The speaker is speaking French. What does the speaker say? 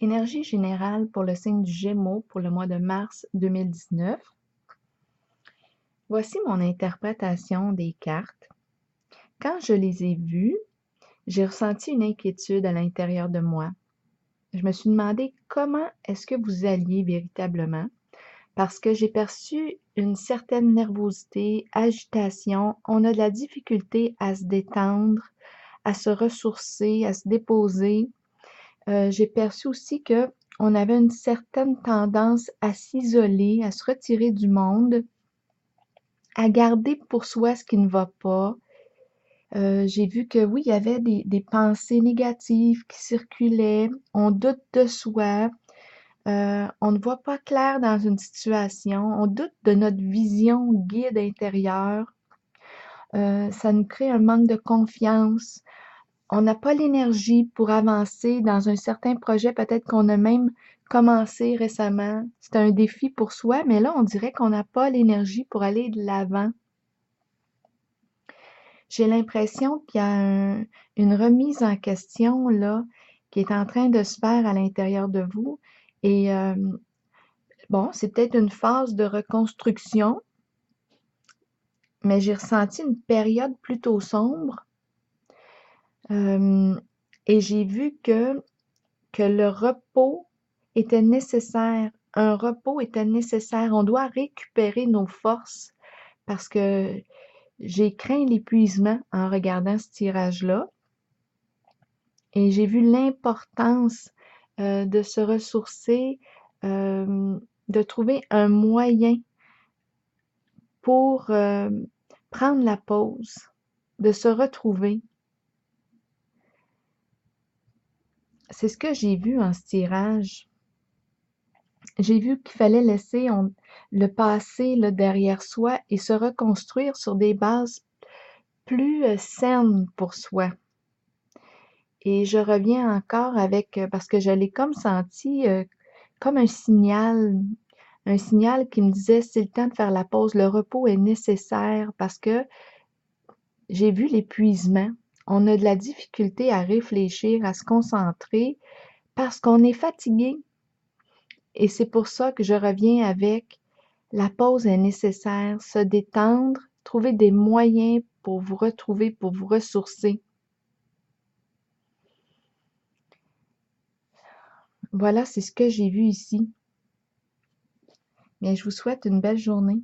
Énergie générale pour le signe du Gémeaux pour le mois de mars 2019. Voici mon interprétation des cartes. Quand je les ai vues, j'ai ressenti une inquiétude à l'intérieur de moi. Je me suis demandé comment est-ce que vous alliez véritablement, parce que j'ai perçu une certaine nervosité, agitation. On a de la difficulté à se détendre, à se ressourcer, à se déposer. J'ai perçu aussi que on avait une certaine tendance à s'isoler, à se retirer du monde, à garder pour soi ce qui ne va pas. J'ai vu que oui, il y avait des pensées négatives qui circulaient. On doute de soi. On ne voit pas clair dans une situation. On doute de notre vision guide intérieure. Ça nous crée un manque de confiance. On n'a pas l'énergie pour avancer dans un certain projet, peut-être qu'on a même commencé récemment. C'est un défi pour soi, mais là, on dirait qu'on n'a pas l'énergie pour aller de l'avant. J'ai l'impression qu'il y a une remise en question là qui est en train de se faire à l'intérieur de vous. Et bon, c'est peut-être une phase de reconstruction, mais j'ai ressenti une période plutôt sombre. Et j'ai vu que le repos était nécessaire. Un repos était nécessaire. On doit récupérer nos forces parce que j'ai craint l'épuisement en regardant ce tirage-là. Et j'ai vu l'importance de se ressourcer, de trouver un moyen pour prendre la pause, de se retrouver. C'est ce que j'ai vu en ce tirage. J'ai vu qu'il fallait laisser le passé là, derrière soi et se reconstruire sur des bases plus saines pour soi. Et je reviens encore avec, parce que je l'ai comme senti comme un signal qui me disait c'est le temps de faire la pause, le repos est nécessaire parce que j'ai vu l'épuisement. On a de la difficulté à réfléchir, à se concentrer parce qu'on est fatigué. Et c'est pour ça que je reviens avec la pause est nécessaire, se détendre, trouver des moyens pour vous retrouver, pour vous ressourcer. Voilà, c'est ce que j'ai vu ici. Bien, je vous souhaite une belle journée.